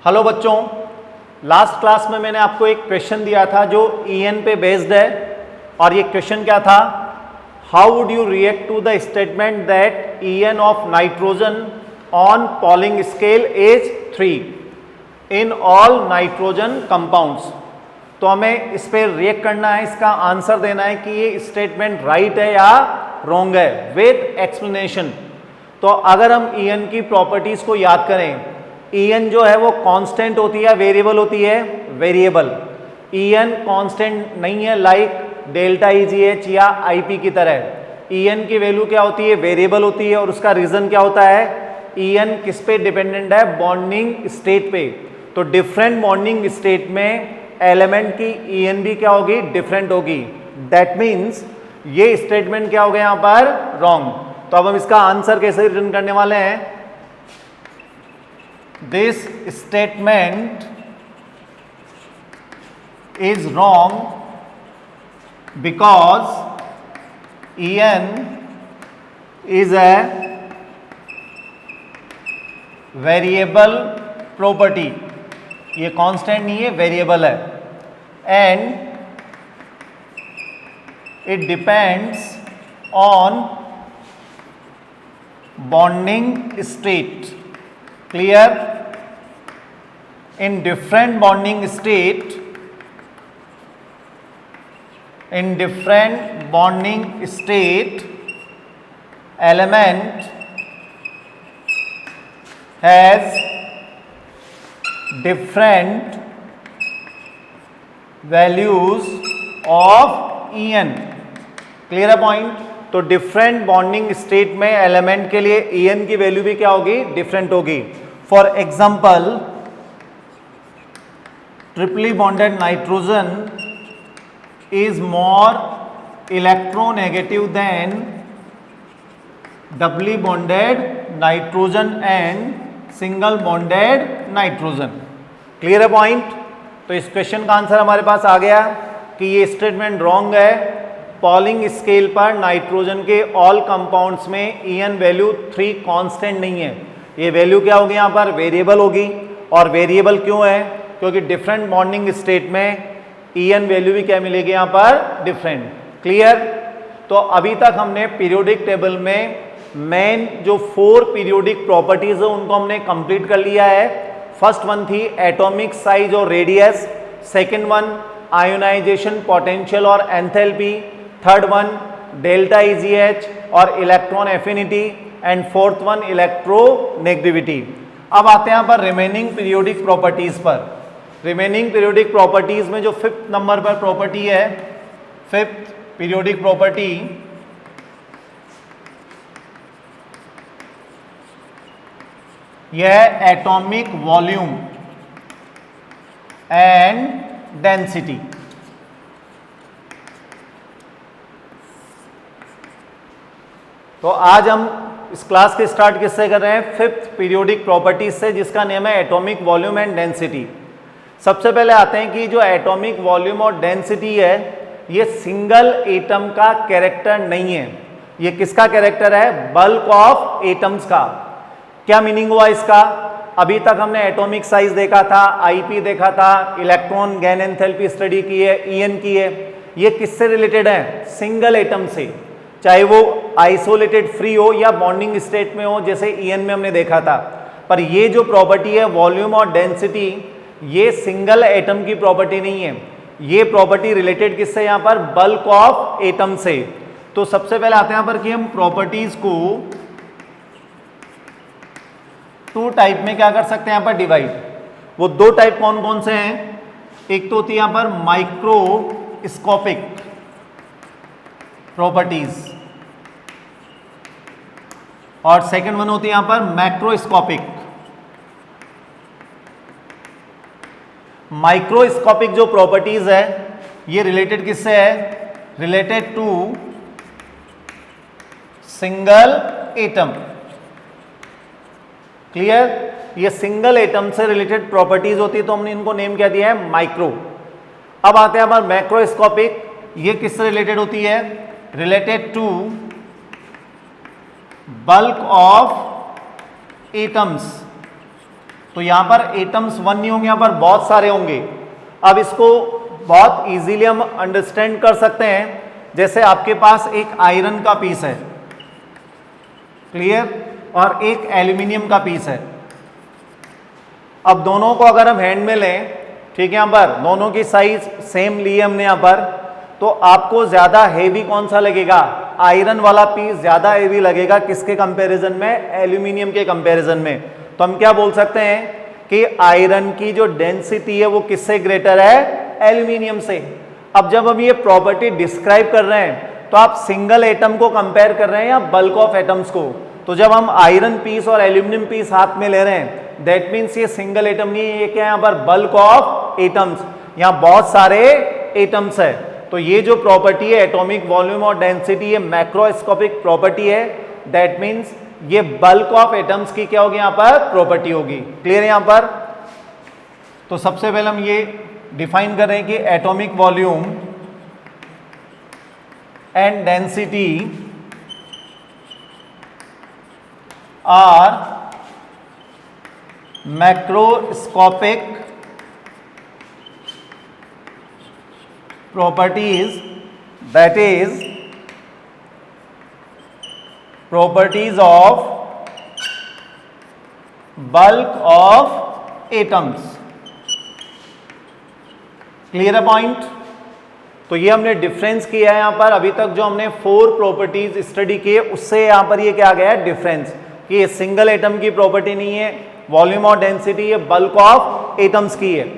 Hello बच्चों, last class में मैंने आपको एक क्वेश्चन दिया था जो EN पे बेस्ड है और ये क्वेश्चन क्या था, how would you react to the statement that EN of nitrogen on Pauling scale is 3 in all nitrogen compounds. तो हमें इस पर रिएक्ट करना है, इसका आंसर देना है कि ये स्टेटमेंट राइट है या रॉन्ग है विद एक्सप्लेनेशन। तो अगर हम EN की प्रॉपर्टीज को याद करें, EN जो है वो कांस्टेंट होती है, वेरिएबल होती है, वेरिएबल। EN कांस्टेंट नहीं है लाइक डेल्टा EGH या IP की तरह। EN की वैल्यू क्या होती है, वेरिएबल होती है। और उसका रीजन क्या होता है, EN किस पे डिपेंडेंट है, बॉन्डिंग स्टेट पे। तो डिफरेंट बॉन्डिंग स्टेट में एलिमेंट की EN भी क्या होगी, डिफरेंट होगी। दैट मीन्स ये स्टेटमेंट क्या हो गया यहाँ पर, रॉन्ग। तो अब हम इसका आंसर कैसे रिटर्न करने वाले हैं, this statement is wrong because EN is a variable property, ये कांस्टेंट नहीं है, वेरिएबल है, and it depends on bonding state. Clear? In different bonding state, element has different values of EN. Clear है point. तो different bonding state में element के लिए EN की वैल्यू भी क्या होगी, डिफरेंट होगी। For example, triply bonded nitrogen is more electronegative than doubly bonded nitrogen and single bonded nitrogen. Clear है पॉइंट। तो इस क्वेश्चन का आंसर हमारे पास आ गया कि ये स्टेटमेंट रॉन्ग है। पॉलिंग स्केल पर नाइट्रोजन के ऑल कंपाउंड्स में EN वैल्यू 3 कांस्टेंट नहीं है, ये वैल्यू क्या होगी यहाँ पर, वेरिएबल होगी। और वेरिएबल क्यों है, क्योंकि डिफरेंट बॉन्डिंग स्टेट में EN वैल्यू भी क्या मिलेगी यहाँ पर, डिफरेंट। क्लियर। तो अभी तक हमने पीरियोडिक टेबल में मेन जो 4 पीरियोडिक प्रॉपर्टीज है उनको हमने कंप्लीट कर लिया है। फर्स्ट वन थी एटॉमिक साइज और radius, second one ionization potential और enthalpy, third one delta EGH और electron affinity, and fourth one electronegativity. अब आते हैं यहाँ पर रिमेनिंग पीरियोडिक प्रॉपर्टीज पर। रिमेनिंग पीरियोडिक प्रॉपर्टीज में जो 5th नंबर पर प्रॉपर्टी है, 5th पीरियोडिक प्रॉपर्टी, यह है एटॉमिक वॉल्यूम एंड डेंसिटी। तो आज हम इस क्लास के स्टार्ट किससे कर रहे हैं, 5th पीरियोडिक प्रॉपर्टीज से, जिसका नेम है एटॉमिक वॉल्यूम एंड डेंसिटी। सबसे पहले आते हैं कि जो एटॉमिक वॉल्यूम और डेंसिटी है ये सिंगल एटम का कैरेक्टर नहीं है। ये किसका कैरेक्टर है, बल्क ऑफ एटम्स का। क्या मीनिंग हुआ इसका, अभी तक हमने एटॉमिक साइज देखा था, IP देखा था, इलेक्ट्रॉन गैन एंथैल्पी स्टडी की है, EN की है। ये किससे रिलेटेड है, सिंगल एटम से, चाहे वो आइसोलेटेड फ्री हो या बॉन्डिंग स्टेट में हो, जैसे EN में हमने देखा था। पर ये जो प्रॉपर्टी है वॉल्यूम और डेंसिटी, ये सिंगल एटम की प्रॉपर्टी नहीं है, ये प्रॉपर्टी रिलेटेड किससे, यहाँ पर बल्क ऑफ एटम से। तो सबसे पहले आते हैं यहाँ पर कि हम प्रॉपर्टीज को 2 टाइप में क्या कर सकते हैं यहाँ पर डिवाइड। वो 2 टाइप कौन कौन से हैं, एक तो होती है यहाँ पर माइक्रोस्कोपिक प्रॉपर्टीज और सेकंड वन होती है यहां पर मैक्रोस्कोपिक। माइक्रोस्कोपिक जो प्रॉपर्टीज है ये रिलेटेड किससे है, related to single atom. Clear, ये सिंगल एटम से रिलेटेड प्रॉपर्टीज होती है, तो हमने इनको नेम क्या दिया है, माइक्रो। अब आते हैं हमारे मैक्रोस्कोपिक, ये किससे रिलेटेड होती है, related to bulk of atoms। तो यहां पर एटम्स वन नहीं होंगे, यहां पर बहुत सारे होंगे। अब इसको बहुत इजीली हम अंडरस्टैंड कर सकते हैं, जैसे आपके पास एक आयरन का पीस है, क्लियर, और एक एल्यूमिनियम का पीस है। अब दोनों को अगर हम हैंड में लें, ठीक है, यहां पर दोनों की साइज सेम ली है हमने यहां पर, तो आपको ज्यादा हेवी कौन सा लगेगा? आयरन वाला पीस ज्यादा हेवी लगेगा, किसके कंपैरिजन में? एल्यूमिनियम के कंपैरिजन में। तो हम क्या बोल सकते हैं कि आयरन की जो डेंसिटी है वो किससे ग्रेटर है? एल्यूमिनियम से। अब जब हम ये प्रॉपर्टी डिस्क्राइब कर रहे हैं तो आप सिंगल एटम को कंपेयर कर रहे हैं या बल्क ऑफ एटम्स को? तो जब हम आयरन पीस और एल्यूमिनियम पीस हाथ में ले रहे हैं, दैट मीन्स ये सिंगल एटम नहीं है, ये क्या है यहां पर? बल्क ऑफ एटम्स, यहां बहुत सारे एटम्स है। तो ये जो प्रॉपर्टी है एटॉमिक वॉल्यूम और डेंसिटी, ये मैक्रोस्कोपिक प्रॉपर्टी है, दैट मीन्स ये बल्क ऑफ एटम्स की क्या होगी यहां पर? प्रॉपर्टी होगी। क्लियर है यहां पर? तो सबसे पहले हम ये डिफाइन कर रहे हैं कि atomic volume and density are macroscopic properties, that is properties of bulk of atoms। Clear है पॉइंट? तो ये हमने डिफरेंस किया है यहां पर। अभी तक जो हमने 4 प्रॉपर्टीज स्टडी किए उससे यहां पर ये क्या आ गया है? डिफरेंस, कि ये सिंगल एटम की प्रॉपर्टी नहीं है, वॉल्यूम और डेंसिटी ये बल्क ऑफ एटम्स की है।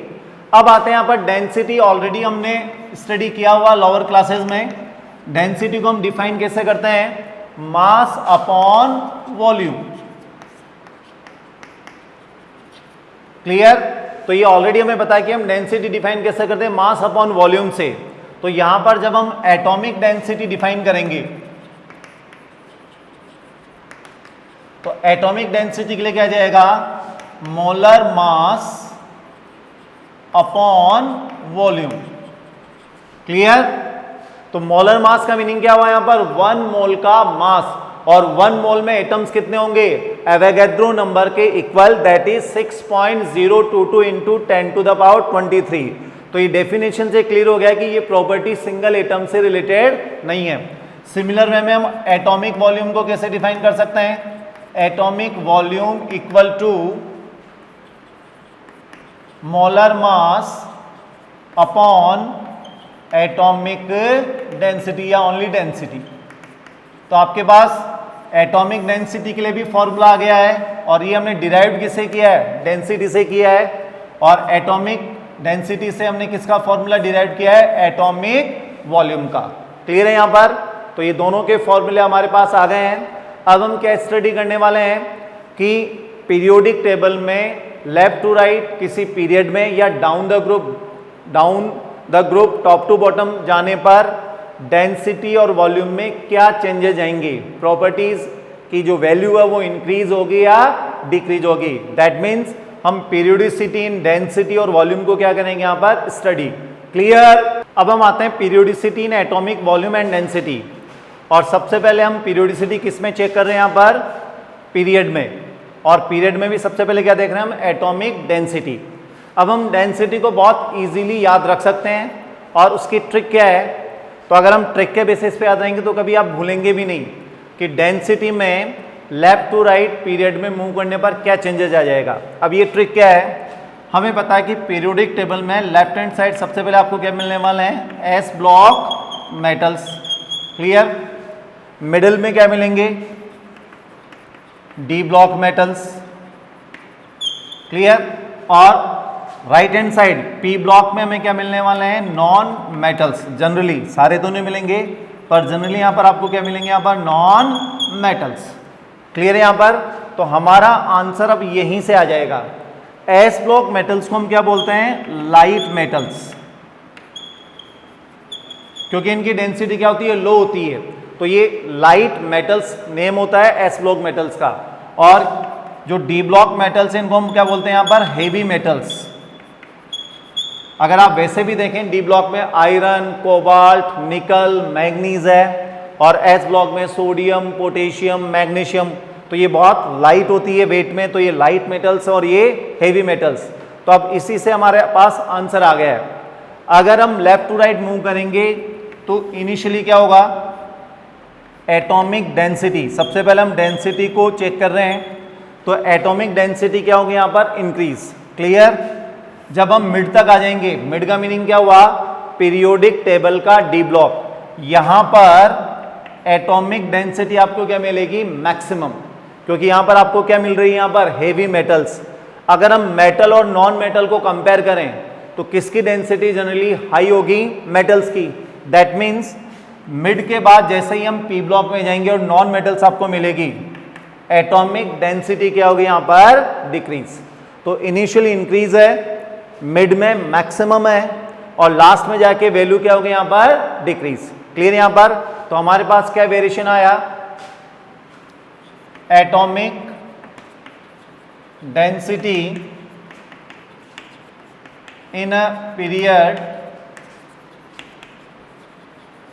अब आते हैं यहां पर डेंसिटी, ऑलरेडी हमने स्टडी किया हुआ लोअर क्लासेस में। डेंसिटी को हम डिफाइन कैसे करते हैं? Mass upon volume. क्लियर? तो ये ऑलरेडी हमें पता है कि हम डेंसिटी डिफाइन कैसे करते हैं? मास अपॉन वॉल्यूम से। तो यहां पर जब हम एटॉमिक डेंसिटी डिफाइन करेंगे तो एटॉमिक डेंसिटी के लिए क्या जाएगा? Molar mass upon volume. Clear? तो मोलर मास का मीनिंग क्या हुआ यहां पर? 1 मोल का मास, और 1 मोल में एटम्स कितने होंगे? एवोगैड्रो नंबर के इक्वल, दैट इज 6.022 इंटू 10⁻23। तो ये डेफिनेशन से क्लियर हो गया कि ये प्रॉपर्टी सिंगल एटम से रिलेटेड नहीं है। सिमिलर वे में हम एटॉमिक वॉल्यूम को कैसे डिफाइन कर सकते हैं? Atomic volume equal to molar mass upon atomic density या ओनली डेंसिटी। तो आपके पास एटॉमिक डेंसिटी के लिए भी फॉर्मूला आ गया है, और ये हमने डिराइव किससे किया है? डेंसिटी से किया है। और एटॉमिक डेंसिटी से हमने किसका फॉर्मूला डिराइव किया है? एटॉमिक वॉल्यूम का। क्लियर है यहां पर? तो ये दोनों के फॉर्मूले हमारे पास आ गए हैं। अब हम क्या स्टडी करने वाले हैं कि पीरियोडिक टेबल में लेफ्ट टू राइट किसी पीरियड में या down the group top to bottom जाने पर डेंसिटी और वॉल्यूम में क्या चेंजेस आएंगे, प्रॉपर्टीज की जो वैल्यू है वो इंक्रीज होगी या डिक्रीज होगी। दैट मीन्स हम पीरियोडिसिटी इन डेंसिटी और वॉल्यूम को क्या करेंगे यहाँ पर? स्टडी। क्लियर? अब हम आते हैं periodicity in atomic volume and density. और सबसे पहले हम पीरियोडिसिटी किस में चेक कर रहे हैं यहाँ पर? पीरियड में। और पीरियड में भी सबसे पहले क्या देख रहे हैं हम? Atomic density. अब हम डेंसिटी को बहुत इजीली याद रख सकते हैं, और उसकी ट्रिक क्या है? तो अगर हम ट्रिक के बेसिस पे याद रहेंगे तो कभी आप भूलेंगे भी नहीं कि डेंसिटी में लेफ्ट टू राइट पीरियड में मूव करने पर क्या चेंजेस आ जाएगा। अब ये ट्रिक क्या है? हमें पता है कि पीरियोडिक टेबल में लेफ्ट हैंड साइड सबसे पहले आपको क्या मिलने वाले हैं? S block metals. Clear? Middle में क्या मिलेंगे? D block metals. क्लियर? और right hand side P block में हमें क्या मिलने वाले हैं? Non metals. जनरली सारे तो नहीं मिलेंगे, पर जनरली यहां पर आपको क्या मिलेंगे? यहां पर नॉन मेटल्स। क्लियर है यहां पर? तो हमारा आंसर अब यहीं से आ जाएगा। एस ब्लॉक मेटल्स को हम क्या बोलते हैं? लाइट मेटल्स, क्योंकि इनकी डेंसिटी क्या होती है? लो होती है। तो ये लाइट मेटल्स नेम होता है एस ब्लॉक मेटल्स का। और जो डी ब्लॉक मेटल्स हैं इनको हम क्या बोलते हैं? यहां पर हेवी मेटल्स। अगर आप वैसे भी देखें डी ब्लॉक में आयरन, कोबाल्ट, निकल, मैग्नीज है, और एस ब्लॉक में सोडियम, पोटेशियम, मैग्नीशियम। तो ये बहुत लाइट होती है वेट में, तो ये लाइट मेटल्स और ये हेवी मेटल्स। तो अब इसी से हमारे पास आंसर आ गया है। अगर हम लेफ्ट टू राइट मूव करेंगे तो इनिशियली क्या होगा, एटॉमिक डेंसिटी, सबसे पहले हम डेंसिटी को चेक कर रहे हैं, तो एटॉमिक डेंसिटी क्या होगी यहाँ पर, इंक्रीज। क्लियर। जब हम मिड तक आ जाएंगे, मिड का मीनिंग क्या हुआ, पीरियोडिक टेबल का डी ब्लॉक, यहां पर एटॉमिक डेंसिटी आपको क्या मिलेगी, मैक्सिमम, क्योंकि यहां पर आपको क्या मिल रही है, यहां पर हेवी मेटल्स। अगर हम मेटल और नॉन मेटल को कंपेयर करें तो किसकी डेंसिटी जनरली हाई होगी, मेटल्स की। दैट मीन्स मिड के बाद जैसे ही हम पी ब्लॉक में जाएंगे और नॉन मेटल्स आपको मिलेगी, एटॉमिक डेंसिटी क्या होगी यहां पर, डिक्रीज। तो इनिशियली इंक्रीज है, मिड में मैक्सिमम है, और लास्ट में जाके वैल्यू क्या होगी यहां पर, डिक्रीज। क्लियर यहां पर। तो हमारे पास क्या वेरिएशन आया, atomic density in a period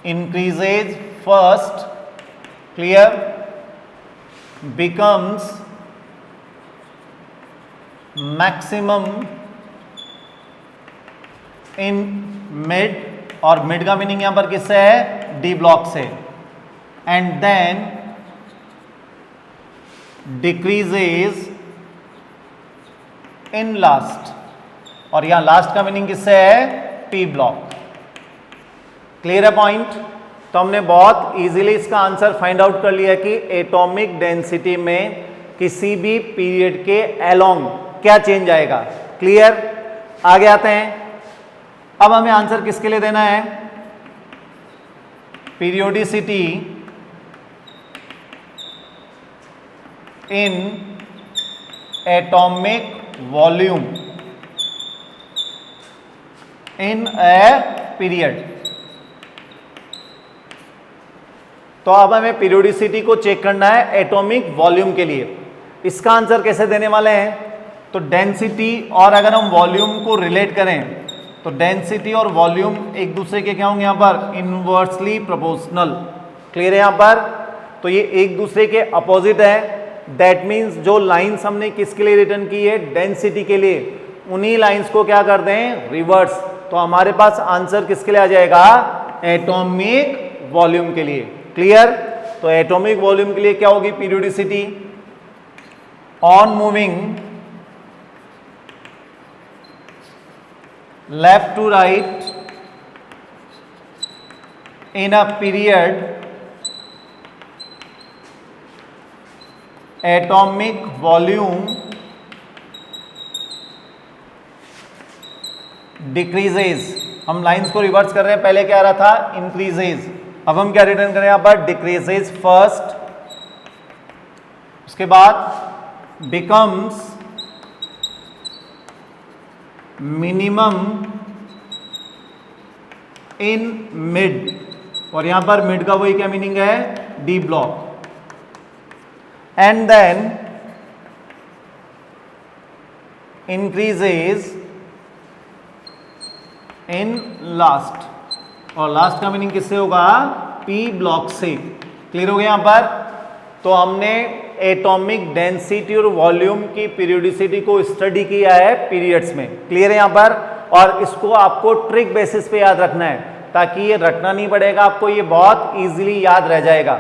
increases first, clear, becomes maximum in mid, और मिड का मीनिंग यहां पर किससे है, डी ब्लॉक से, and then decreases in last, और यहां लास्ट का मीनिंग किससे है, पी ब्लॉक। क्लियर है पॉइंट। तो हमने बहुत इजीली इसका आंसर फाइंड आउट कर लिया कि एटॉमिक डेंसिटी में किसी भी पीरियड के अलोंग क्या चेंज आएगा। क्लियर। आगे आते हैं, अब हमें आंसर किसके लिए देना है, periodicity in atomic volume in a period. तो अब हमें पीरियोडिसिटी को चेक करना है एटॉमिक वॉल्यूम के लिए। इसका आंसर कैसे देने वाले हैं, तो डेंसिटी और अगर हम वॉल्यूम को रिलेट करें तो डेंसिटी और वॉल्यूम एक दूसरे के क्या होंगे, यहां पर इनवर्सली प्रोपोर्शनल। क्लियर है यहां पर। तो ये एक दूसरे के अपोजिट है। दैट मीन्स जो लाइंस हमने किसके लिए रिटर्न की है, डेंसिटी के लिए, उन्हीं लाइंस को क्या कर दें, रिवर्स। तो हमारे पास आंसर किसके लिए आ जाएगा, एटॉमिक वॉल्यूम के लिए। क्लियर। तो एटॉमिक वॉल्यूम के लिए क्या होगी periodicity, on moving left to right in a period, atomic volume decreases. हम लाइंस को रिवर्स कर रहे हैं, पहले क्या आ रहा था, इंक्रीजेज, अब हम क्या रिटर्न करें यहां पर, डिक्रीजेज फर्स्ट, उसके बाद बिकम्स मिनिमम इन मिड, और यहां पर मिड का वही क्या मीनिंग है, d block, and then increases in last, और लास्ट का मीनिंग किससे होगा, पी ब्लॉक से। क्लियर हो गया यहां पर। तो हमने एटॉमिक डेंसिटी और वॉल्यूम की पीरियोडिसिटी को स्टडी किया है पीरियड्स में। क्लियर है यहां पर। और इसको आपको ट्रिक बेसिस पे याद रखना है, ताकि ये रटना नहीं पड़ेगा आपको, ये बहुत इजीली याद रह जाएगा।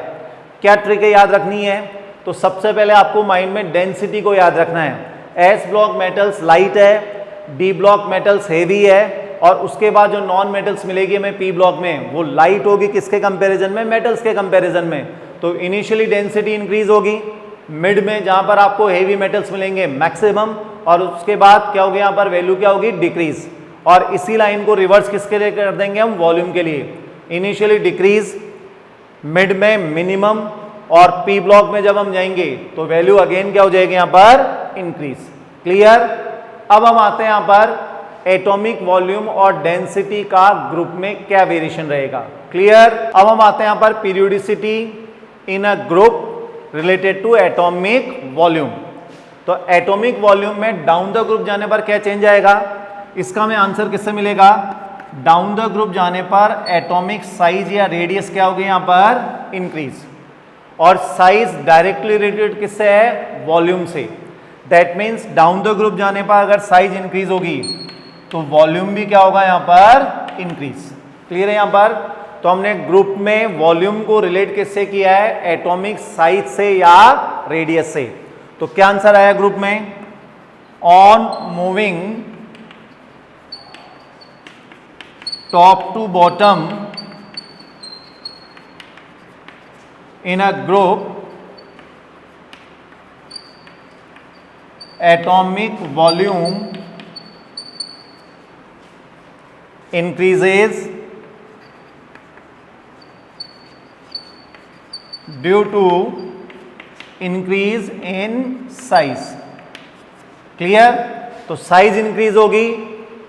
क्या ट्रिक है याद रखनी है, तो सबसे पहले आपको माइंड में डेंसिटी को याद रखना है। एस ब्लॉक मेटल्स लाइट है, डी ब्लॉक मेटल्स हेवी है, और उसके बाद जो नॉन मेटल्स मिलेगी हमें पी ब्लॉक में, वो लाइट होगी किसके कंपैरिजन में, मेटल्स के कंपैरिजन में। तो इनिशियली डेंसिटी इंक्रीज होगी, मिड में जहां पर आपको हेवी मेटल्स मिलेंगे मैक्सिमम, और उसके बाद क्या होगी यहां पर वैल्यू क्या होगी, डिक्रीज। और इसी लाइन को रिवर्स किसके लिए कर देंगे हम, वॉल्यूम के लिए। इनिशियली डिक्रीज, मिड में मिनिमम, और पी ब्लॉक में जब हम जाएंगे तो वैल्यू अगेन क्या हो जाएगी यहां पर, इंक्रीज। क्लियर। अब हम आते हैं यहां पर एटॉमिक वॉल्यूम और डेंसिटी का ग्रुप में क्या वेरिएशन रहेगा। क्लियर। अब हम आते हैं यहां पर periodicity in a group related to atomic volume. तो एटॉमिक वॉल्यूम में डाउन द ग्रुप जाने पर क्या चेंज आएगा, इसका हमें आंसर किससे मिलेगा, डाउन द ग्रुप जाने पर एटॉमिक साइज या रेडियस क्या होगी यहां पर, इंक्रीज। और साइज डायरेक्टली रिलेटेड किससे है? वॉल्यूम से। That means down the group जाने पर अगर साइज इंक्रीज होगी तो वॉल्यूम भी क्या होगा यहाँ पर? इंक्रीज। क्लियर है यहाँ पर? तो हमने ग्रुप में वॉल्यूम को रिलेट किससे किया है? एटॉमिक साइज से या रेडियस से। तो क्या आंसर आया ग्रुप में? On moving top to bottom in a group atomic volume increases due to increase in size। Clear? तो साइज इंक्रीज होगी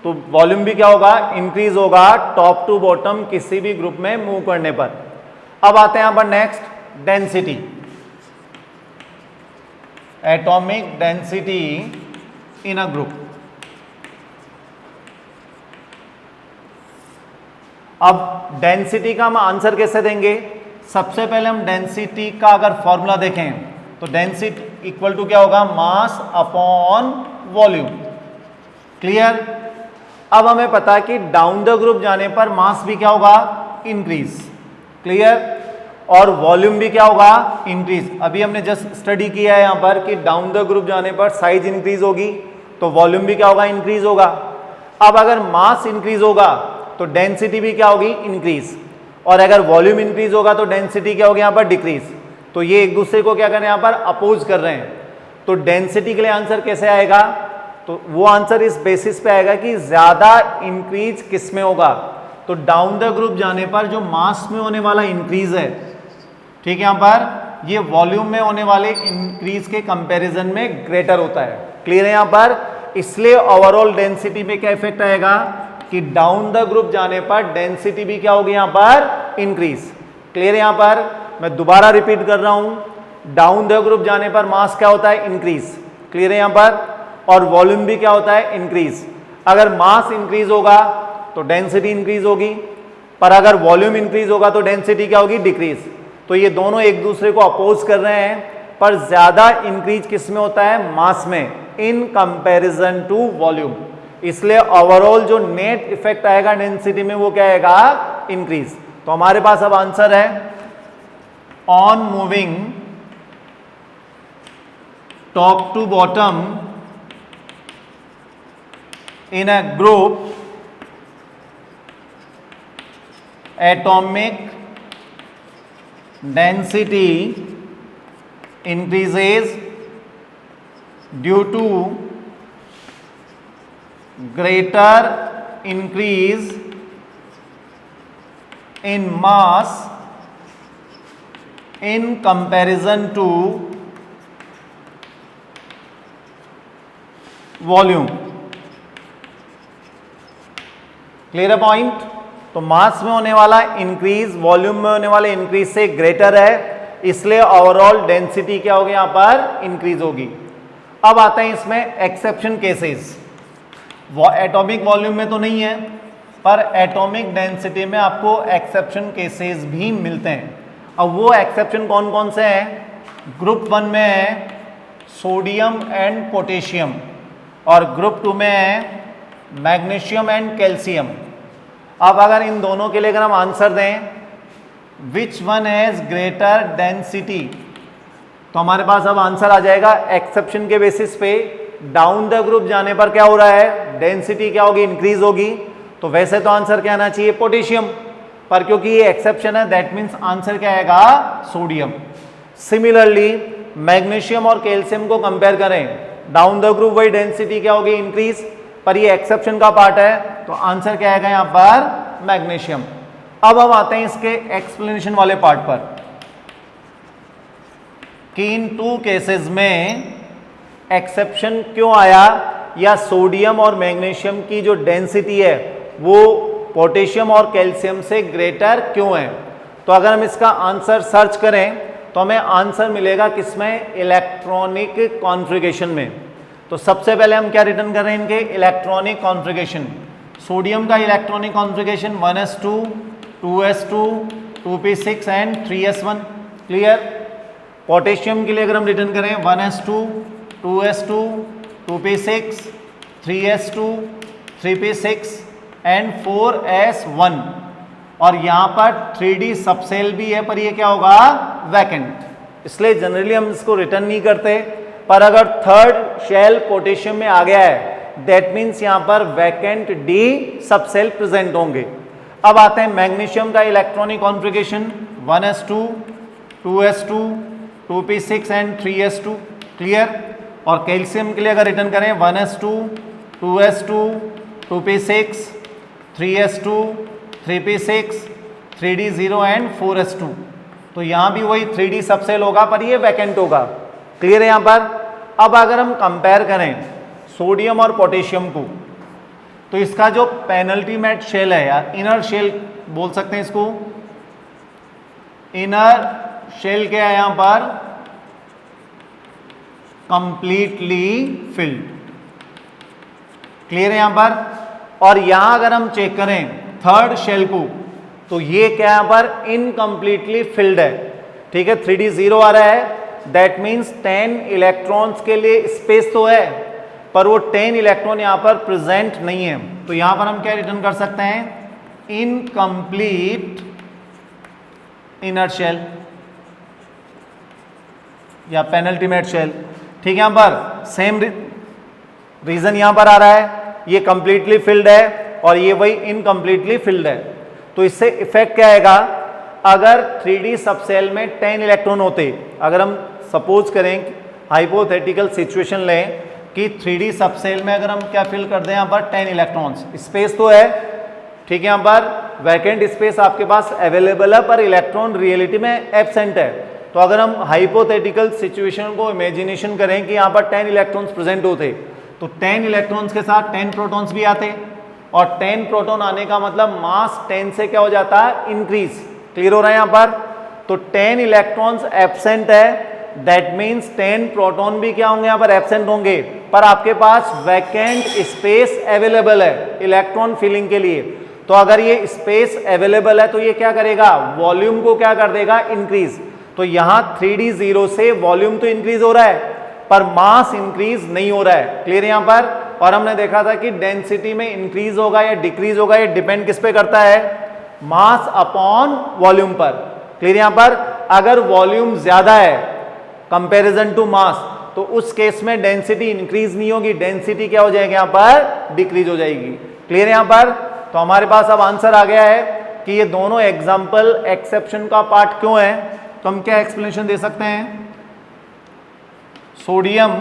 तो वॉल्यूम भी क्या होगा? इंक्रीज होगा टॉप टू बॉटम किसी भी ग्रुप में मूव करने पर। अब आते हैं यहां पर next, density. Atomic density in a group. अब डेंसिटी का हम आंसर कैसे देंगे? सबसे पहले हम डेंसिटी का अगर फॉर्मूला देखें तो डेंसिटी इक्वल टू क्या होगा? Mass upon volume. क्लियर? अब हमें पता है कि डाउन द ग्रुप जाने पर मास भी क्या होगा? इंक्रीज। क्लियर? और वॉल्यूम भी क्या होगा? इंक्रीज। अभी हमने जस्ट स्टडी किया है यहां पर कि डाउन द ग्रुप जाने पर साइज इंक्रीज होगी तो वॉल्यूम भी क्या होगा? इंक्रीज होगा। अब अगर मास इंक्रीज होगा तो डेंसिटी भी क्या होगी? इंक्रीज। और अगर वॉल्यूम इंक्रीज होगा तो डेंसिटी क्या होगी? यहां पर डिक्रीज। तो ये एक दूसरे को क्या कर रहे हैं? यहां पर अपोज कर रहे हैं। तो डेंसिटी के लिए आंसर कैसे आएगा? तो वो आंसर इस बेसिस पे आएगा कि ज्यादा इंक्रीज किस में होगा? तो डाउन द ग्रुप जाने पर जो मास में होने वाला इंक्रीज है, ठीक है, यहां पर ये वॉल्यूम में होने वाले इंक्रीज के कंपैरिजन में ग्रेटर होता है। क्लियर है यहां पर? इसलिए ओवरऑल डेंसिटी में क्या इफेक्ट आएगा कि डाउन द ग्रुप जाने पर डेंसिटी भी क्या होगी? यहां पर इंक्रीज। क्लियर है यहां पर? मैं दोबारा रिपीट कर रहा हूं, डाउन द ग्रुप जाने पर मास क्या होता है? इंक्रीज। क्लियर है यहां पर? और वॉल्यूम भी क्या होता है? इंक्रीज। अगर मास इंक्रीज होगा तो डेंसिटी इंक्रीज होगी, पर अगर वॉल्यूम इंक्रीज होगा तो डेंसिटी क्या होगी? डिक्रीज। तो ये दोनों एक दूसरे को अपोज कर रहे हैं, पर ज्यादा इंक्रीज किस में होता है? मास में, इन कंपैरिजन टू वॉल्यूम। इसलिए ओवरऑल जो नेट इफेक्ट आएगा डेंसिटी में वो क्या आएगा? इंक्रीज। तो हमारे पास अब आंसर है on moving top to bottom in a group atomic density increases due to greater increase in mass in comparison to volume। Clear है पॉइंट? तो मास में होने वाला इंक्रीज वॉल्यूम में होने वाले इंक्रीज से ग्रेटर है, इसलिए ओवरऑल डेंसिटी क्या होगी? यहां पर इंक्रीज होगी। अब आते हैं इसमें एक्सेप्शन केसेस। वो एटॉमिक वॉल्यूम में तो नहीं है, पर एटॉमिक डेंसिटी में आपको एक्सेप्शन केसेस भी मिलते हैं। अब वो एक्सेप्शन कौन कौन से हैं? ग्रुप 1 में है सोडियम एंड पोटेशियम, और ग्रुप 2 में है मैग्नीशियम एंड कैल्शियम। अब अगर इन दोनों के लिए अगर हम आंसर दें which one has greater density, तो हमारे पास अब आंसर आ जाएगा एक्सेप्शन के बेसिस पे। डाउन द ग्रुप जाने पर क्या हो रहा है? डेंसिटी क्या होगी? इंक्रीज होगी। तो वैसे तो आंसर क्या आना चाहिए? पोटेशियम, पर क्योंकि ये एक्सेप्शन है दैट मीन्स आंसर क्या आएगा? सोडियम। सिमिलरली मैग्नीशियम और कैल्शियम को कंपेयर करें, डाउन द ग्रुप वही डेंसिटी क्या होगी? इंक्रीज, पर ये एक्सेप्शन का पार्ट है तो आंसर क्या आएगा यहां पर? मैग्नीशियम। अब हम आते हैं इसके एक्सप्लेनेशन वाले पार्ट पर कि इन 2 केसेस में एक्सेप्शन क्यों आया, या सोडियम और मैग्नीशियम की जो डेंसिटी है वो पोटेशियम और कैल्शियम से ग्रेटर क्यों है। तो अगर हम इसका आंसर सर्च करें तो हमें आंसर मिलेगा किसमें? इलेक्ट्रॉनिक कॉन्फ़िगरेशन में। तो सबसे पहले हम क्या रिटर्न कर रहे हैं? इनके इलेक्ट्रॉनिक कॉन्फ़िगरेशन। सोडियम का electronic configuration 1s2, 2s2, 2p6 and 3s1। Clear? Potassium के लिए अगर हम रिटर्न करें 1s2 2s2 2p6 3s2 3p6 and 4s1 और यहाँ पर 3D सबसेल भी है पर ये क्या होगा वैकेंट, इसलिए जनरली हम इसको रिटर्न नहीं करते। पर अगर थर्ड शेल पोटेशियम में आ गया है दैट मीन्स यहाँ पर वैकेंट डी सबसेल प्रेजेंट होंगे। अब आते हैं मैग्नीशियम का electronic configuration 1s2 2s2 2p6 and 3s2 clear. और कैल्शियम के लिए अगर रिटर्न करें 1s2 2s2 2p6 3s2 3p6 3d0 and 4s2, तो यहाँ भी वही 3D सबसेल होगा पर ये वैकेंट होगा। क्लियर है यहाँ पर। अब अगर हम कंपेयर करें सोडियम और पोटेशियम को तो इसका जो पेनल्टीमेट शेल है या इनर शेल बोल सकते हैं इसको, इनर शेल क्या है यहाँ पर कंप्लीटली फिल्ड। क्लियर है यहाँ पर। और यहां अगर हम चेक करें थर्ड शेल को तो ये क्या यहां पर इनकम्प्लीटली फिल्ड है। ठीक है 3d0 आ रहा है दैट मीन्स 10 इलेक्ट्रॉन्स के लिए स्पेस तो है पर वो 10 इलेक्ट्रॉन यहां पर प्रेजेंट नहीं है, तो यहां पर हम क्या रिटर्न कर सकते हैं इनकम्प्लीट इनर शेल या पेनल्टीमेट शेल। ठीक है, यहां पर सेम रीजन यहां पर आ रहा है, ये कंप्लीटली फिल्ड है और ये वही इनकम्प्लीटली फिल्ड है। तो इससे इफेक्ट क्या आएगा, अगर 3D सबसेल में 10 इलेक्ट्रॉन होते, अगर हम सपोज करें हाइपोथेटिकल सिचुएशन लें कि 3D सबसेल में अगर हम क्या फिल कर दें यहाँ पर 10 इलेक्ट्रॉन्स, स्पेस तो है, ठीक है, यहाँ पर वैकेंट स्पेस आपके पास अवेलेबल है पर इलेक्ट्रॉन रियलिटी में एब्सेंट है। तो अगर हम हाइपोथेटिकल सिचुएशन को इमेजिनेशन करें कि यहाँ पर 10 इलेक्ट्रॉन्स प्रेजेंट होते तो 10 इलेक्ट्रॉन्स के साथ 10 प्रोटॉन्स भी आते और 10 प्रोटॉन आने का मतलब मास 10 से क्या हो जाता है इंक्रीज। क्लियर हो रहा है यहाँ पर। तो 10 इलेक्ट्रॉन्स एब्सेंट है दैट मीन्स 10 प्रोटॉन भी क्या होंगे यहाँ पर एब्सेंट होंगे, पर आपके पास वैकेंट स्पेस अवेलेबल है इलेक्ट्रॉन फिलिंग के लिए। तो अगर ये स्पेस अवेलेबल है तो ये क्या करेगा, वॉल्यूम को क्या कर देगा इंक्रीज। तो यहाँ 3d0 से वॉल्यूम तो इंक्रीज हो रहा है पर मास इंक्रीज नहीं हो रहा है। क्लियर यहाँ पर। और हमने देखा था कि डेंसिटी में इंक्रीज होगा या डिक्रीज होगा ये डिपेंड किस पे करता है, मास अपॉन वॉल्यूम पर। क्लियर यहाँ पर। अगर वॉल्यूम ज्यादा है कंपैरिजन टू मास तो उस केस में डेंसिटी इंक्रीज नहीं होगी, डेंसिटी क्या हो जाएगी यहाँ पर डिक्रीज हो जाएगी। क्लियर यहाँ पर। तो हमारे पास अब आंसर आ गया है कि ये दोनों एग्जाम्पल एक्सेप्शन का पार्ट क्यों है। तो हम क्या एक्सप्लेनेशन दे सकते हैं, sodium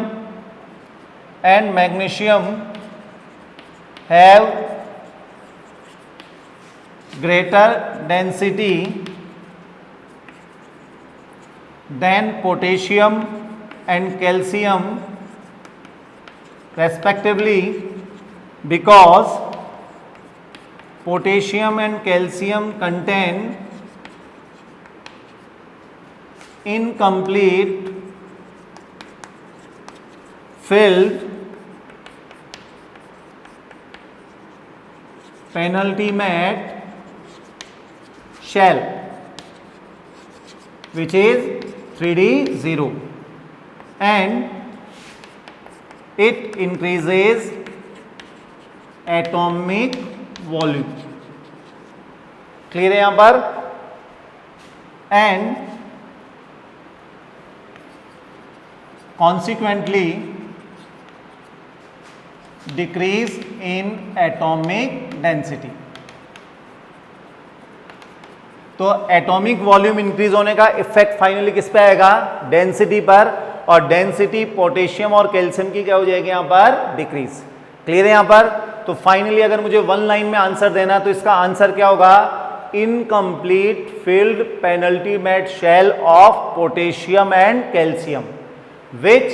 and magnesium have greater density than potassium and calcium respectively because potassium and calcium contain incomplete filled penultimate shell which is 3d0 and it increases atomic volume। Clear है यहां पर। And consequently decrease in atomic density। तो atomic volume increase होने का effect finally किस पे आएगा, density पर, और डेंसिटी पोटेशियम और कैल्शियम की क्या हो जाएगी यहां पर डिक्रीज। क्लियर है यहां पर। तो फाइनली अगर मुझे वन लाइन में आंसर देना तो इसका आंसर क्या होगा, incomplete filled penultimate shell of potassium and calcium which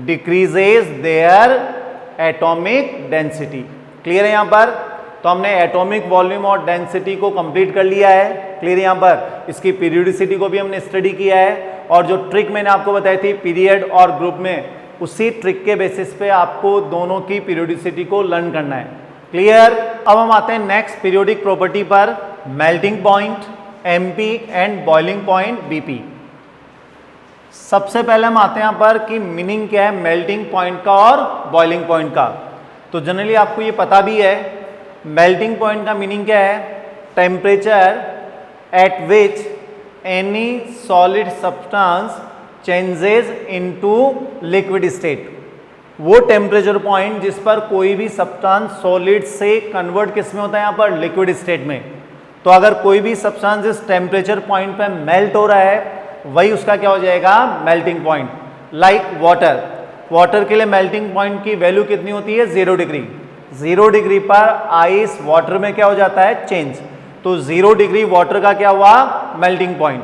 decreases their atomic density। Clear है यहां पर। तो हमने एटॉमिक वॉल्यूम और डेंसिटी को कंप्लीट कर लिया है। क्लियर है यहां पर। इसकी पीरियोडिसिटी को भी हमने स्टडी किया है और जो ट्रिक मैंने आपको बताई थी पीरियड और ग्रुप में, उसी ट्रिक के बेसिस पे आपको दोनों की पीरियोडिसिटी को लर्न करना है। क्लियर। अब हम आते हैं नेक्स्ट पीरियोडिक प्रॉपर्टी पर, melting point MP and boiling point BP। सबसे पहले हम आते हैं यहाँ पर कि मीनिंग क्या है मेल्टिंग पॉइंट का और बॉइलिंग पॉइंट का। तो जनरली आपको ये पता भी है मेल्टिंग पॉइंट का मीनिंग क्या है, temperature at which any solid substance changes into liquid state. वो टेम्परेचर पॉइंट जिस पर कोई भी सब्सटेंस सॉलिड से कन्वर्ट किस में होता है, यहाँ पर लिक्विड स्टेट में। तो अगर कोई भी सब्सटेंस इस टेम्परेचर पॉइंट पे मेल्ट हो रहा है वही उसका क्या हो जाएगा, melting point. Like water, water के लिए मेल्टिंग पॉइंट की वैल्यू कितनी होती है, 0 डिग्री। 0 डिग्री पर आइस वाटर में क्या हो जाता है, चेंज। तो 0 डिग्री वाटर का क्या हुआ, मेल्टिंग पॉइंट।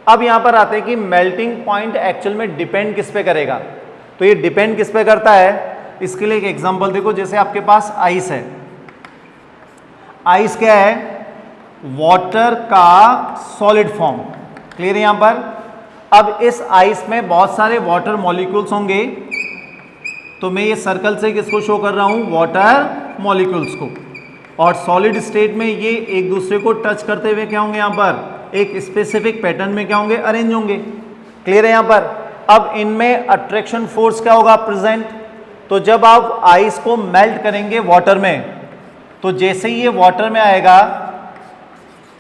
अब यहां पर आते हैं कि मेल्टिंग पॉइंट एक्चुअल में डिपेंड किस पे करेगा। तो ये डिपेंड किस पे करता है, इसके लिए एक एग्जांपल देखो। जैसे आपके पास आइस है, आइस क्या है, वाटर का सॉलिड फॉर्म। क्लियर है यहां पर। अब इस आइस में बहुत सारे वाटर मॉलिक्यूल्स होंगे, तो मैं ये सर्कल से किसको शो कर रहा हूं, वाटर मॉलिक्यूल्स को। और सॉलिड स्टेट में ये एक दूसरे को टच करते हुए क्या होंगे, यहां पर एक स्पेसिफिक पैटर्न में क्या होंगे, अरेंज होंगे। क्लियर है यहां पर। अब इनमें अट्रैक्शन फोर्स क्या होगा, प्रेजेंट। तो जब आप आइस को मेल्ट करेंगे वाटर में, तो जैसे ही ये वाटर में आएगा,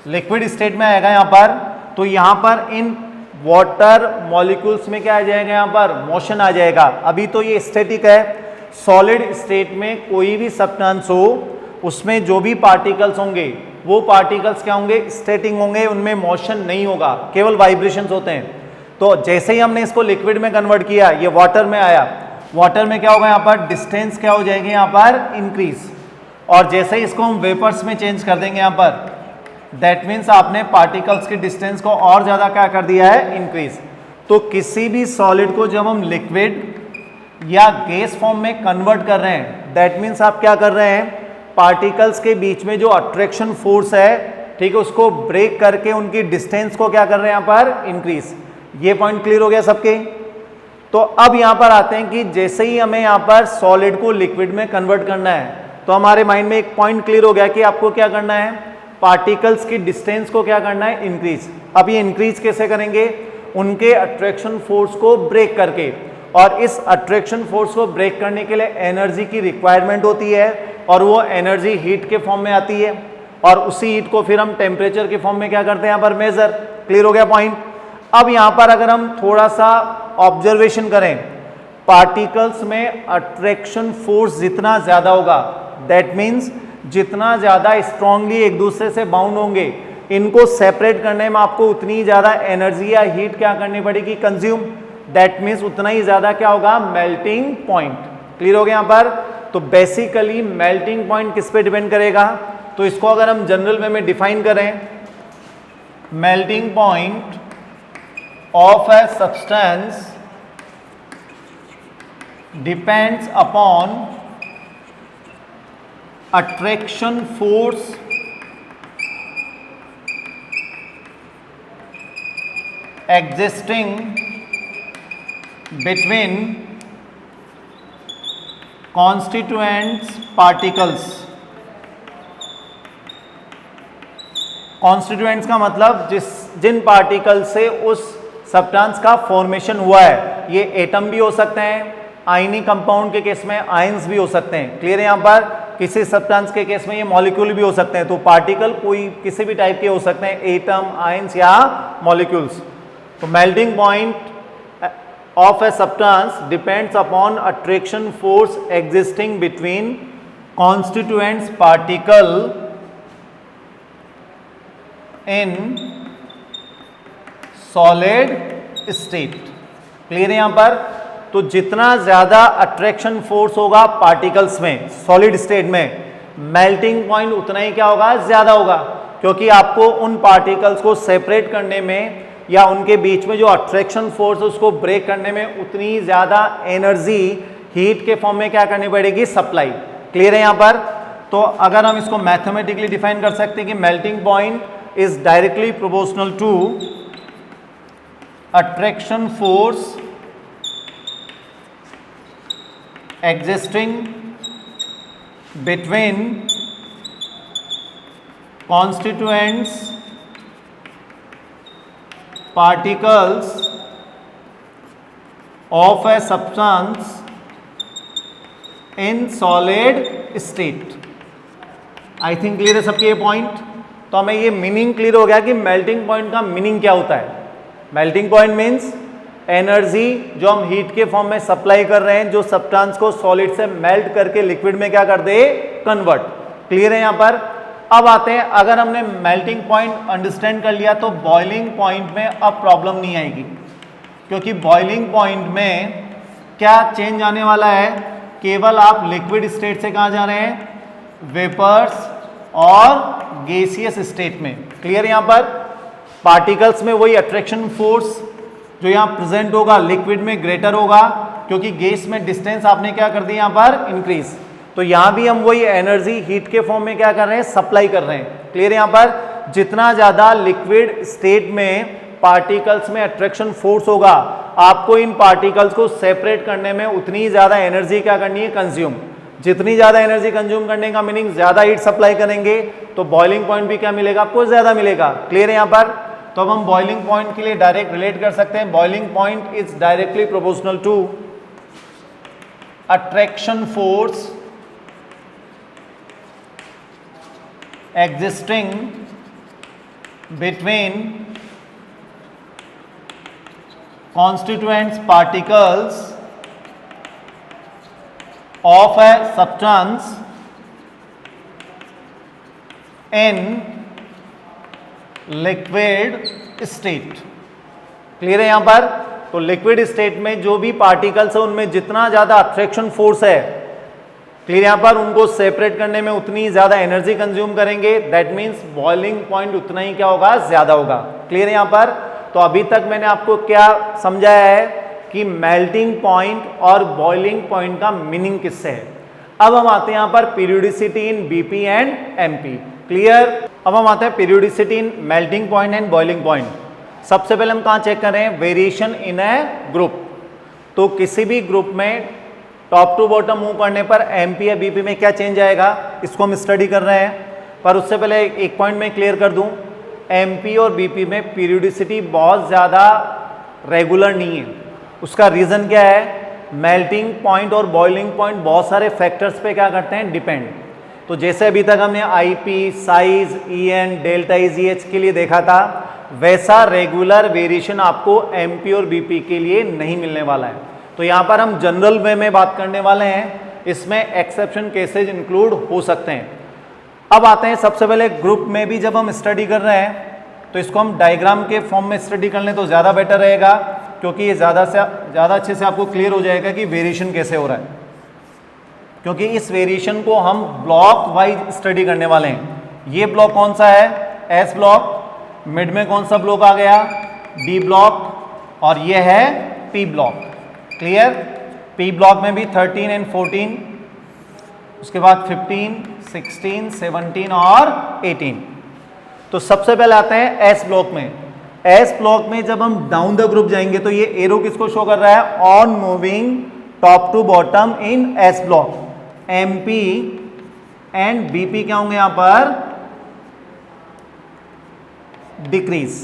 लिक्विड स्टेट में आएगा यहां पर, तो यहां पर इन वाटर मॉलिक्यूल्स में क्या आ जाएगा, यहां पर मोशन आ जाएगा। अभी तो ये स्टैटिक है। सॉलिड स्टेट में कोई भी सब्सटेंस हो, उसमें जो भी पार्टिकल्स होंगे वो पार्टिकल्स क्या होंगे, स्टैटिक होंगे, उनमें मोशन नहीं होगा, केवल वाइब्रेशंस होते हैं। तो जैसे ही हमने इसको लिक्विड में कन्वर्ट किया, ये वाटर में आया, वाटर में क्या होगा, यहाँ पर डिस्टेंस क्या हो जाएगी, यहाँ पर इंक्रीज। और जैसे ही इसको हम वेपर्स में चेंज कर देंगे यहाँ पर, दैट मीन्स आपने पार्टिकल्स की डिस्टेंस को और ज्यादा क्या कर दिया है, इंक्रीज। तो किसी भी सॉलिड को जब हम लिक्विड या गैस फॉर्म में कन्वर्ट कर रहे हैं, दैट मीन्स आप क्या कर रहे हैं, पार्टिकल्स के बीच में जो अट्रैक्शन फोर्स है, ठीक है, उसको ब्रेक करके उनकी डिस्टेंस को क्या कर रहे हैं, यहाँ पर इंक्रीज। ये पॉइंट क्लियर हो गया सबके। तो अब यहां पर आते हैं कि जैसे ही हमें यहां पर सॉलिड को लिक्विड में कन्वर्ट करना है, तो हमारे माइंड में एक पॉइंट क्लियर हो गया कि आपको क्या करना है, पार्टिकल्स की डिस्टेंस को क्या करना है, इंक्रीज। अब ये इंक्रीज कैसे करेंगे, उनके अट्रैक्शन फोर्स को ब्रेक करके। और इस अट्रैक्शन फोर्स को ब्रेक करने के लिए एनर्जी की रिक्वायरमेंट होती है, और वो एनर्जी हीट के फॉर्म में आती है, और उसी हीट को फिर हम टेम्परेचर के फॉर्म में क्या करते हैं, यहाँ पर मेजर। क्लियर हो गया पॉइंट। अब यहां पर अगर हम थोड़ा सा ऑब्जर्वेशन करें, पार्टिकल्स में अट्रैक्शन फोर्स जितना ज्यादा होगा, दैट मीन्स जितना ज्यादा स्ट्रांगली एक दूसरे से बाउंड होंगे, इनको सेपरेट करने में आपको उतनी ज्यादा एनर्जी या हीट क्या करनी पड़ेगी, कंज्यूम। दैट मीन्स उतना ही ज्यादा क्या होगा, मेल्टिंग पॉइंट। क्लियर हो गया यहां पर। तो बेसिकली मेल्टिंग पॉइंट किस पे डिपेंड करेगा, तो इसको अगर हम जनरल वे में डिफाइन करें, melting point of a substance depends upon attraction force existing between constituents particles। Constituents का मतलब जिन पार्टिकल से उस सब्सटेंस का फॉर्मेशन हुआ है। ये एटम भी हो सकते हैं, आयनिक कंपाउंड के केस में आयंस भी हो सकते हैं। क्लियर है यहाँ पर। किसी सब्सटेंस के केस में ये मॉलिक्यूल भी हो सकते हैं। तो पार्टिकल कोई किसी भी टाइप के हो सकते हैं, एटम, आयंस या मॉलिक्यूल्स। तो melting point of a substance depends upon attraction force existing between constituents particle in solid state. Clear है यहां पर। तो जितना ज्यादा अट्रैक्शन फोर्स होगा पार्टिकल्स में सॉलिड स्टेट में, मेल्टिंग पॉइंट उतना ही क्या होगा, ज्यादा होगा। क्योंकि आपको उन पार्टिकल्स को सेपरेट करने में या उनके बीच में जो अट्रैक्शन फोर्स है उसको ब्रेक करने में उतनी ज्यादा एनर्जी हीट के फॉर्म में क्या करनी पड़ेगी, सप्लाई। क्लियर है यहां पर। तो अगर हम इसको मैथमेटिकली डिफाइन कर सकते हैं कि melting point is directly proportional to attraction force existing between constituents particles of a substance in solid state. I think clear है सबके ये पॉइंट। तो हमें ये मीनिंग क्लियर हो गया कि मेल्टिंग पॉइंट का मीनिंग क्या होता है। मेल्टिंग पॉइंट मीन्स एनर्जी जो हम हीट के फॉर्म में सप्लाई कर रहे हैं, जो सब्सटेंस को सॉलिड से मेल्ट करके लिक्विड में क्या कर दे, कन्वर्ट। क्लियर है यहां पर। अब आते हैं, अगर हमने मेल्टिंग पॉइंट अंडरस्टैंड कर लिया तो बॉइलिंग पॉइंट में अब प्रॉब्लम नहीं आएगी, क्योंकि बॉइलिंग पॉइंट में क्या चेंज आने वाला है, केवल आप लिक्विड स्टेट से कहां जा रहे हैं, वेपर्स और गैसियस स्टेट में। क्लियर यहां पर। पार्टिकल्स में वही अट्रैक्शन फोर्स जो यहां प्रेजेंट होगा लिक्विड में ग्रेटर होगा, क्योंकि गैस में डिस्टेंस आपने क्या कर दी यहां पर, इंक्रीज। तो यहां भी हम वही एनर्जी हीट के फॉर्म में क्या कर रहे हैं, सप्लाई कर रहे हैं। क्लियर यहां पर। जितना ज्यादा लिक्विड स्टेट में पार्टिकल्स में अट्रैक्शन फोर्स होगा, आपको इन पार्टिकल्स को सेपरेट करने में उतनी ज्यादा एनर्जी क्या करनी है, कंज्यूम। जितनी ज्यादा एनर्जी कंज्यूम करने का मीनिंग ज्यादा हीट सप्लाई करेंगे, तो बॉइलिंग पॉइंट भी क्या मिलेगा, आपको ज्यादा मिलेगा। क्लियर है यहां पर। तो अब हम बॉइलिंग पॉइंट के लिए डायरेक्ट रिलेट कर सकते हैं। Boiling point is directly proportional to attraction force existing between constituent particles of a substance in liquid state। Clear है यहां पर। तो लिक्विड स्टेट में जो भी पार्टिकल्स है उनमें जितना ज्यादा अट्रैक्शन फोर्स है, क्लियर यहां पर, उनको सेपरेट करने में उतनी ज्यादा एनर्जी कंज्यूम करेंगे। दैट मींस बॉइलिंग पॉइंट उतना ही क्या होगा, ज्यादा होगा। क्लियर है यहां पर। तो अभी तक मैंने आपको क्या समझाया है कि मेल्टिंग पॉइंट और बॉइलिंग पॉइंट का मीनिंग किससे है। अब हम आते हैं यहां पर periodicity in BP and MP. Clear. अब हम आते हैं periodicity in melting point and boiling point. सबसे पहले हम कहां चेक करें, वेरिएशन इन ए ग्रुप। तो किसी भी ग्रुप में टॉप टू बॉटम मूव करने पर एमपी या बीपी में क्या चेंज आएगा, इसको हम स्टडी कर रहे हैं। पर उससे पहले एक पॉइंट में क्लियर कर दूं, एमपी और बीपी में पीरियोडिसिटी बहुत ज़्यादा रेगुलर नहीं है। उसका रीज़न क्या है, मेल्टिंग पॉइंट और बॉइलिंग पॉइंट बहुत सारे फैक्टर्स पे क्या करते हैं, डिपेंड। तो जैसे अभी तक हमने IP, size, EN, delta EGH के लिए देखा था, वैसा रेगुलर वेरिएशन आपको एमपी और बीपी के लिए नहीं मिलने वाला है। तो यहां पर हम जनरल वे में बात करने वाले हैं, इसमें एक्सेप्शन केसेज इंक्लूड हो सकते हैं। अब आते हैं, सबसे पहले ग्रुप में भी जब हम स्टडी कर रहे हैं तो इसको हम डायग्राम के फॉर्म में स्टडी कर लें तो ज़्यादा बेटर रहेगा, क्योंकि ये ज़्यादा अच्छे से आपको क्लियर हो जाएगा कि वेरिएशन कैसे हो रहा है। क्योंकि इस वेरिएशन को हम ब्लॉक वाइज स्टडी करने वाले हैं। ये ब्लॉक कौन सा है, एस ब्लॉक। मिड में कौन सा ब्लॉक आ गया, डी ब्लॉक। और ये है p block. Clear. P block में भी 13 एंड 14, उसके बाद 15, 16, 17 और 18। तो सबसे पहले आते हैं एस ब्लॉक में। एस ब्लॉक में जब हम डाउन द ग्रुप जाएंगे तो ये एरो किसको शो कर रहा है, on moving top to bottom in s block. MP and BP क्या होंगे यहां पर, डिक्रीज।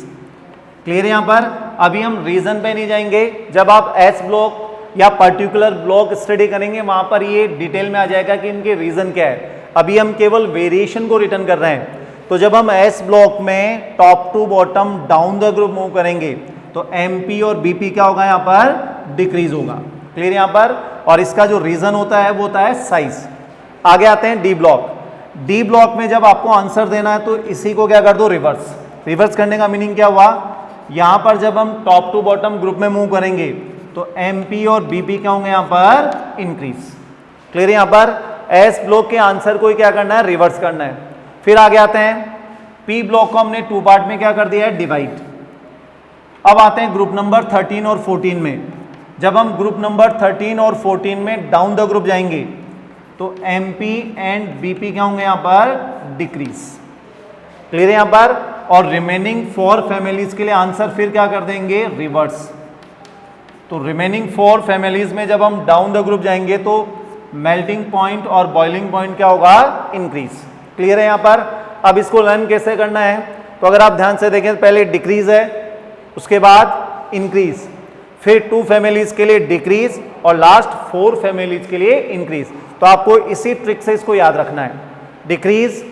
क्लियर है यहां पर। अभी हम रीजन पे नहीं जाएंगे, जब आप एस ब्लॉक या पर्टिकुलर ब्लॉक स्टडी करेंगे वहां पर ये डिटेल में आ जाएगा कि इनके रीजन क्या है। अभी हम केवल वेरिएशन को रिटर्न कर रहे हैं। तो जब हम एस ब्लॉक में top to bottom down the group move करेंगे तो एमपी और बीपी क्या होगा, यहां पर डिक्रीज होगा। क्लियर यहां पर। और इसका जो रीजन होता है वो होता है साइज। आगे आते हैं डी ब्लॉक। डी ब्लॉक में जब आपको आंसर देना है तो इसी को क्या कर दो, रिवर्स। रिवर्स करने का मीनिंग क्या हुआ, यहां पर जब हम टॉप टू बॉटम ग्रुप में मूव करेंगे तो एमपी और बीपी क्या होंगे यहां पर, इंक्रीज। क्लियर यहां पर। एस ब्लॉक के आंसर को ही क्या करना है, रिवर्स करना है। फिर आगे आते हैं, पी ब्लॉक को हमने टू पार्ट में क्या कर दिया है, डिवाइड। अब आते हैं ग्रुप नंबर 13 और 14 में। जब हम ग्रुप नंबर 13 और 14 में डाउन द ग्रुप जाएंगे तो एमपी एंड बीपी क्या होंगे यहां पर, डिक्रीज। क्लियर है यहां पर। और रिमेनिंग 4 फैमिलीज के लिए आंसर फिर क्या कर देंगे, रिवर्स। तो रिमेनिंग 4 फैमिलीज में जब हम डाउन द ग्रुप जाएंगे तो मेल्टिंग पॉइंट और बॉइलिंग पॉइंट क्या होगा, इंक्रीज। क्लियर है यहां पर। अब इसको लर्न कैसे करना है, तो अगर आप ध्यान से देखें पहले डिक्रीज है, उसके बाद इंक्रीज, फिर 2 फैमिलीज के लिए डिक्रीज और लास्ट 4 फैमिलीज के लिए इंक्रीज। तो आपको इसी ट्रिक से इसको याद रखना है, डिक्रीज,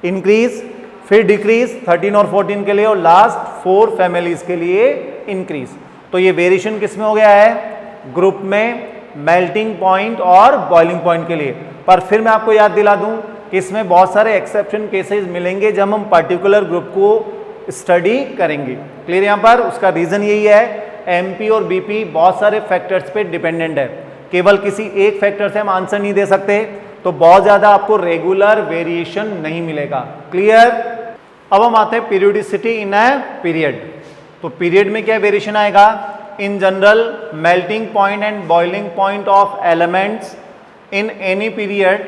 इंक्रीज, फिर डिक्रीज 13 और 14 के लिए और लास्ट 4 फैमिलीज के लिए इंक्रीज। तो ये वेरिएशन किस में हो गया है, ग्रुप में, मेल्टिंग पॉइंट और बॉइलिंग पॉइंट के लिए। पर फिर मैं आपको याद दिला दूं कि इसमें बहुत सारे एक्सेप्शन केसेस मिलेंगे जब हम पर्टिकुलर ग्रुप को स्टडी करेंगे। क्लियर यहाँ पर? उसका रीजन यही है, एमपी और बीपी बहुत सारे फैक्टर्स पे डिपेंडेंट है, केवल किसी एक फैक्टर से हम आंसर नहीं दे सकते, तो बहुत ज्यादा आपको रेगुलर वेरिएशन नहीं मिलेगा। क्लियर? अब हम आते हैं पीरियोडिसिटी इन ए पीरियड। तो पीरियड में क्या वेरिएशन आएगा? In general melting point and boiling point of elements in any period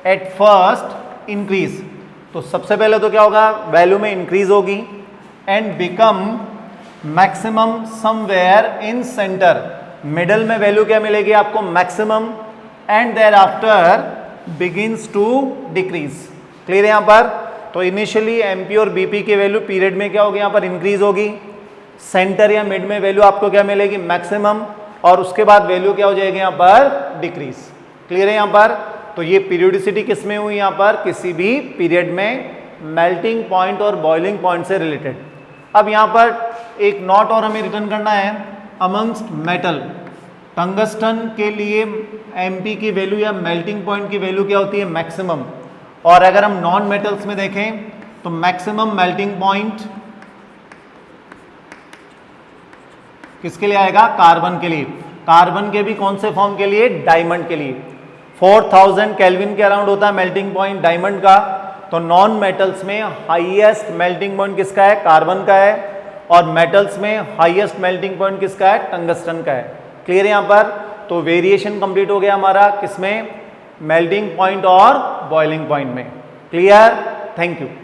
at first increase. तो सबसे पहले तो क्या होगा, वैल्यू में इंक्रीज होगी and become maximum somewhere in centre. Middle में वैल्यू क्या मिलेगी आपको, maximum, and thereafter begins to decrease. Clear है यहाँ पर? तो इनिशियली एमपी और बीपी की वैल्यू पीरियड में क्या होगी, यहाँ पर इंक्रीज होगी, सेंटर या मिड में वैल्यू आपको क्या मिलेगी, मैक्सिमम, और उसके बाद वैल्यू क्या हो जाएगी यहाँ पर, डिक्रीज। क्लियर है यहाँ पर? तो ये पीरियोडिसिटी किस में हुई, यहाँ पर किसी भी पीरियड में मेल्टिंग पॉइंट और बॉइलिंग पॉइंट से रिलेटेड। अब यहाँ पर एक नोट और हमें रिटर्न करना है, अमंगस्ट मेटल, टंगस्टन के लिए एमपी की वैल्यू या मेल्टिंग पॉइंट की वैल्यू क्या होती है, मैक्सिमम। और अगर हम नॉन मेटल्स में देखें तो मैक्सिमम मेल्टिंग पॉइंट किसके लिए आएगा, कार्बन के लिए। कार्बन के भी कौन से फॉर्म के लिए, डायमंड के लिए। 4000 केल्विन के अराउंड होता है मेल्टिंग पॉइंट डायमंड का। तो नॉन मेटल्स में हाईएस्ट मेल्टिंग पॉइंट किसका है, कार्बन का है, और मेटल्स में हाईएस्ट मेल्टिंग पॉइंट किसका है, टंगस्टन का है। क्लियर है यहाँ पर? तो वेरिएशन कंप्लीट हो गया हमारा किसमें, मेल्टिंग पॉइंट और बॉइलिंग पॉइंट में। क्लियर? Thank you.